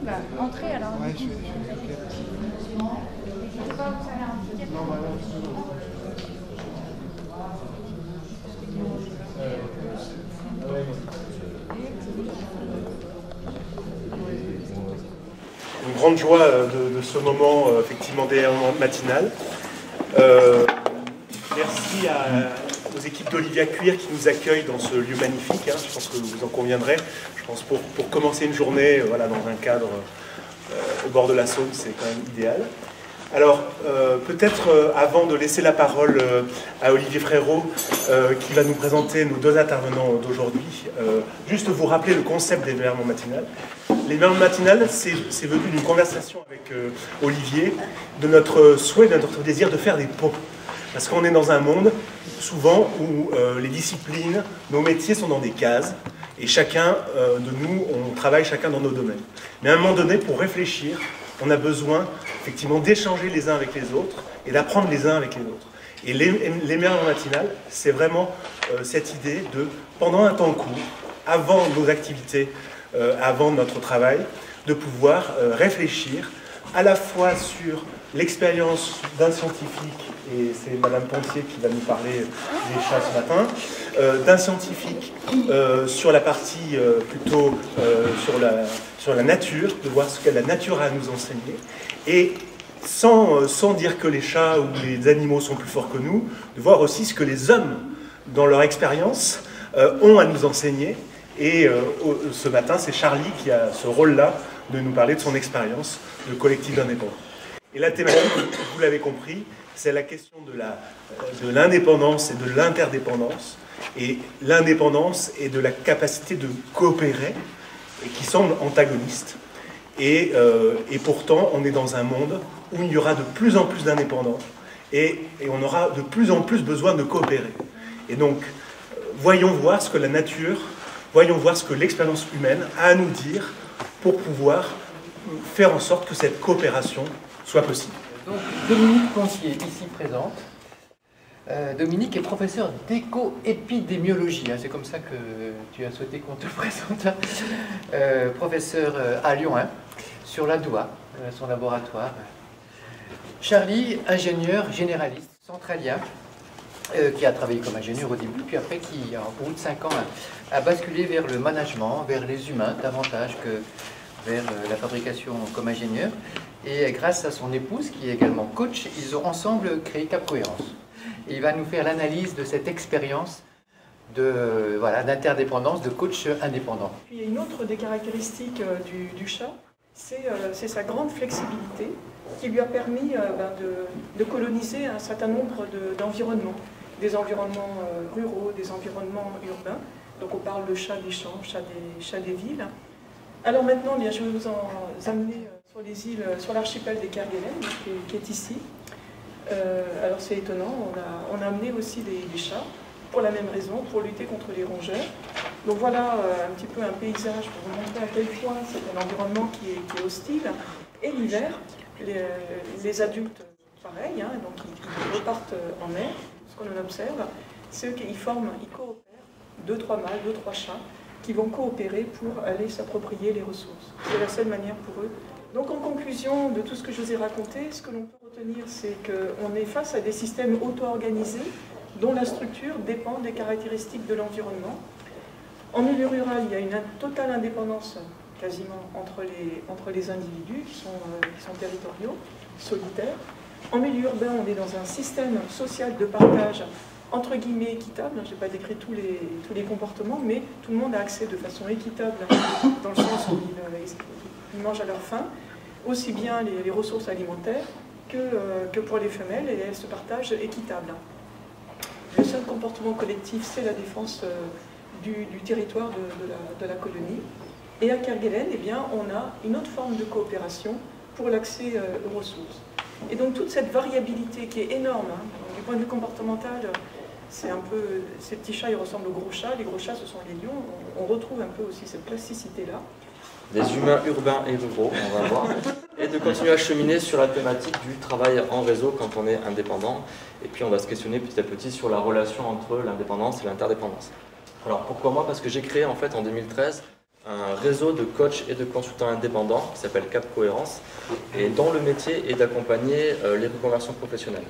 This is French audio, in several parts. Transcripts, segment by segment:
Bah, entrez alors. Ouais, je vais. Une grande joie de ce moment effectivement matinal. Merci aux équipes d'Olivia Cuir qui nous accueillent dans ce lieu magnifique. Je pense que vous en conviendrez. Je pense pour commencer une journée voilà, dans un cadre au bord de la Saône, c'est quand même idéal. Alors, peut-être avant de laisser la parole à Olivier Frérot, qui va nous présenter nos deux intervenants d'aujourd'hui, juste vous rappeler le concept d'émerveillement matinal. L'émerveillement matinal, c'est venu d'une conversation avec Olivier, de notre souhait, de notre désir de faire des ponts. Parce qu'on est dans un monde, souvent, où les disciplines, nos métiers sont dans des cases, et chacun de nous, on travaille chacun dans nos domaines. Mais à un moment donné, pour réfléchir, on a besoin effectivement d'échanger les uns avec les autres et d'apprendre les uns avec les autres. Et l'émerveillement matinal, c'est vraiment cette idée de, pendant un temps court, avant nos activités, avant notre travail, de pouvoir réfléchir à la fois sur l'expérience d'un scientifique, et c'est Madame Pontier qui va nous parler des chats ce matin, d'un scientifique sur la partie plutôt sur la nature, de voir ce que la nature a à nous enseigner, et sans dire que les chats ou les animaux sont plus forts que nous, de voir aussi ce que les hommes, dans leur expérience, ont à nous enseigner. Et ce matin, c'est Charlie qui a ce rôle-là de nous parler de son expérience de collectif d'indépendants. Et la thématique, vous l'avez compris, c'est la question de l'indépendance et de l'interdépendance, et l'indépendance et de la capacité de coopérer, et qui semble antagoniste. Et pourtant, on est dans un monde où il y aura de plus en plus d'indépendants, et on aura de plus en plus besoin de coopérer. Et donc, voyons voir ce que la nature, voyons voir ce que l'expérience humaine a à nous dire pour pouvoir faire en sorte que cette coopération soit possible. Donc, Dominique Pontier, ici présente. Dominique est professeur d'éco-épidémiologie, c'est comme ça que tu as souhaité qu'on te présente. Professeur à Lyon, sur la DOA, son laboratoire. Charlie, ingénieur généraliste centralien, qui a travaillé comme ingénieur au début, puis après qui, au bout de 5 ans, a basculé vers le management, vers les humains, davantage que vers la fabrication comme ingénieur. Et grâce à son épouse, qui est également coach, ils ont ensemble créé Cap Cohérence. Et il va nous faire l'analyse de cette expérience d'interdépendance, de coach indépendant. Puis il y a une autre des caractéristiques du chat, c'est sa grande flexibilité qui lui a permis de coloniser un certain nombre d'environnements, des environnements ruraux, des environnements urbains. Donc on parle de chat des champs, chat des villes. Alors maintenant, bien, je vais vous amener sur les îles, sur l'archipel des Kerguelen, qui est ici. Alors c'est étonnant, on a amené aussi des chats, pour la même raison, pour lutter contre les rongeurs. Donc voilà un petit peu un paysage pour vous montrer à quel point c'est un environnement qui est hostile. Et l'hiver, les adultes, pareil, donc ils repartent en mer. Ce qu'on observe, c'est qu'ils coopèrent, 2-3 mâles, 2-3 chats, qui vont coopérer pour aller s'approprier les ressources. C'est la seule manière pour eux. Donc en conclusion de tout ce que je vous ai raconté, ce que l'on peut retenir, c'est qu'on est face à des systèmes auto-organisés dont la structure dépend des caractéristiques de l'environnement. En milieu rural, il y a une totale indépendance quasiment entre les individus qui sont territoriaux, solitaires. En milieu urbain, on est dans un système social de partage entre guillemets équitable. Je n'ai pas décrit tous les comportements, mais tout le monde a accès de façon équitable, dans le sens où ils mangent à leur faim, aussi bien les ressources alimentaires que pour les femelles, et elles se partagent équitable. Le seul comportement collectif, c'est la défense du territoire de la colonie. Et à Kerguelen, eh bien, on a une autre forme de coopération pour l'accès aux ressources. Et donc toute cette variabilité qui est énorme, du point de vue comportemental, c'est un peu, ces petits chats, ils ressemblent aux gros chats, les gros chats, ce sont les lions, on retrouve un peu aussi cette plasticité-là. Des humains urbains et ruraux, on va voir, et de continuer à cheminer sur la thématique du travail en réseau quand on est indépendant, et puis on va se questionner petit à petit sur la relation entre l'indépendance et l'interdépendance. Alors pourquoi moi? Parce que j'ai créé en fait en 2013 un réseau de coachs et de consultants indépendants qui s'appelle Cap Cohérence et dont le métier est d'accompagner les reconversions professionnelles.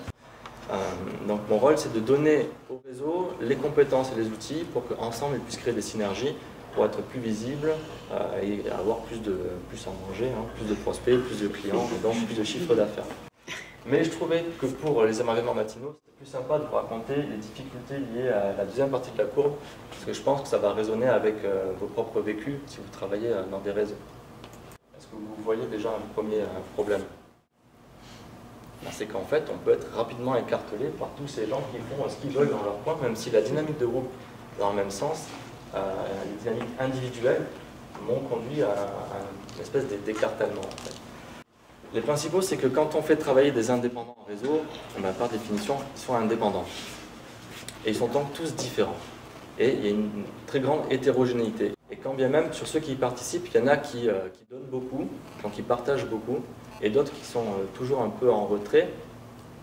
Donc mon rôle, c'est de donner au réseau les compétences et les outils pour qu'ensemble ils puissent créer des synergies pour être plus visibles et avoir plus à manger, hein, plus de prospects, plus de clients et donc plus de chiffre d'affaires. Mais je trouvais que pour les émerveillements matinaux, c'était plus sympa de vous raconter les difficultés liées à la deuxième partie de la courbe, parce que je pense que ça va résonner avec vos propres vécus si vous travaillez dans des réseaux. Est-ce que vous voyez déjà un premier problème? C'est qu'en fait, on peut être rapidement écartelé par tous ces gens qui font ce qu'ils veulent dans leur coin, même si la dynamique de groupe va dans le même sens, les dynamiques individuelles m'ont conduit à une espèce d'écartèlement. En fait. Les principaux, c'est que quand on fait travailler des indépendants en réseau, par définition, ils sont indépendants. Et ils sont donc tous différents. Et il y a une très grande hétérogénéité. Et quand bien même, sur ceux qui y participent, il y en a qui donnent beaucoup, donc qui partagent beaucoup, et d'autres qui sont toujours un peu en retrait,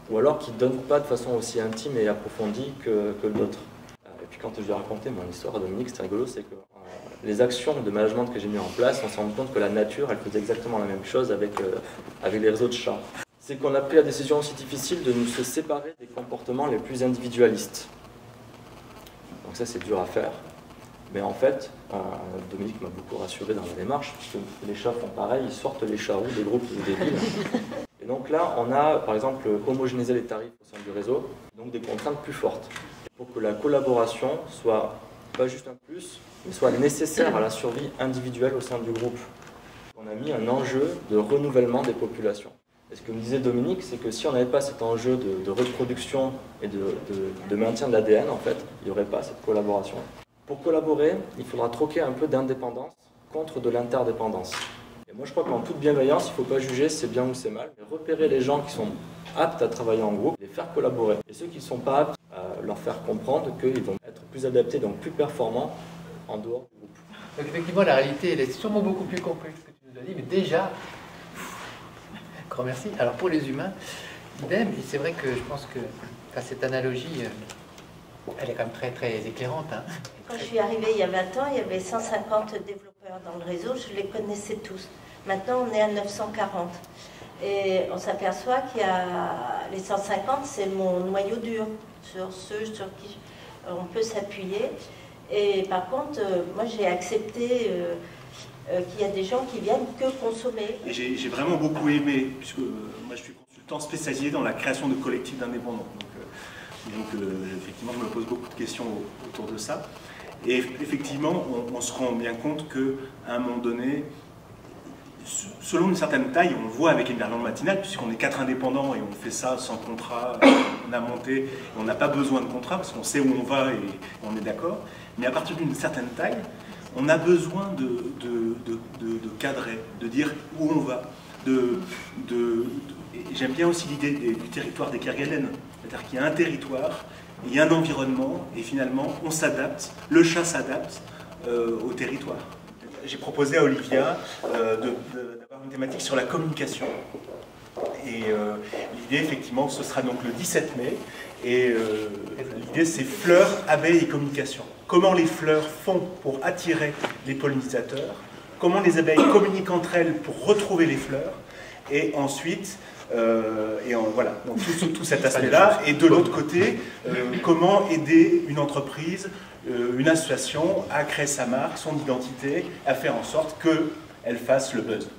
ou alors qui ne donnent pas de façon aussi intime et approfondie que d'autres. Et puis quand je lui ai raconté mon histoire à Dominique, c'était rigolo, c'est que les actions de management que j'ai mis en place, on s'est rendu compte que la nature, elle faisait exactement la même chose avec les réseaux de chats. C'est qu'on a pris la décision aussi difficile de nous se séparer des comportements les plus individualistes. Donc ça, c'est dur à faire. Mais en fait, Dominique m'a beaucoup rassuré dans la démarche, puisque les chats font pareil, ils sortent les charroux des groupes ou des villes. Et donc là, on a, par exemple, homogénéisé les tarifs au sein du réseau, donc des contraintes plus fortes, pour que la collaboration soit pas juste un plus, mais soit nécessaire à la survie individuelle au sein du groupe. On a mis un enjeu de renouvellement des populations. Et ce que me disait Dominique, c'est que si on n'avait pas cet enjeu de reproduction et de maintien de l'ADN, en fait, il n'y aurait pas cette collaboration. Pour collaborer, il faudra troquer un peu d'indépendance contre de l'interdépendance. Et moi, je crois qu'en toute bienveillance, il ne faut pas juger si c'est bien ou c'est mal, mais repérer les gens qui sont aptes à travailler en groupe, les faire collaborer. Et ceux qui ne sont pas aptes, leur faire comprendre qu'ils vont être plus adaptés, donc plus performants en dehors du groupe. Donc effectivement, la réalité, elle est sûrement beaucoup plus complexe que tu nous as dit, mais déjà, grand merci. Alors pour les humains, idem, et c'est vrai que je pense que cette analogie, elle est quand même très très éclairante. Hein. Quand je suis arrivée il y a 20 ans, il y avait 150 développeurs dans le réseau, je les connaissais tous. Maintenant, on est à 940. Et on s'aperçoit qu'il y a les 150, c'est mon noyau dur, sur ceux sur qui on peut s'appuyer. Et par contre, moi j'ai accepté qu'il y a des gens qui viennent que consommer. Et j'ai vraiment beaucoup aimé, puisque moi je suis consultant spécialisé dans la création de collectifs d'indépendants. Donc effectivement, je me pose beaucoup de questions autour de ça. Et effectivement, on se rend bien compte qu'à un moment donné, selon une certaine taille, on le voit avec l'émerveillement matinal, puisqu'on est 4 indépendants et on fait ça sans contrat, on a monté, et on n'a pas besoin de contrat parce qu'on sait où on va et on est d'accord. Mais à partir d'une certaine taille, on a besoin de cadrer, de dire où on va. J'aime bien aussi l'idée du territoire des Kerguelen, c'est-à-dire qu'il y a un territoire, il y a un environnement, et finalement on s'adapte, le chat s'adapte au territoire. J'ai proposé à Olivia d'avoir une thématique sur la communication. Et l'idée, effectivement, ce sera donc le 17 mai. Et l'idée, c'est fleurs, abeilles et communication. Comment les fleurs font pour attirer les pollinisateurs, comment les abeilles communiquent entre elles pour retrouver les fleurs, et ensuite, voilà, donc tout cet aspect-là. Et de l'autre côté, comment aider une entreprise, une association à créer sa marque, son identité, à faire en sorte qu'elle fasse le buzz.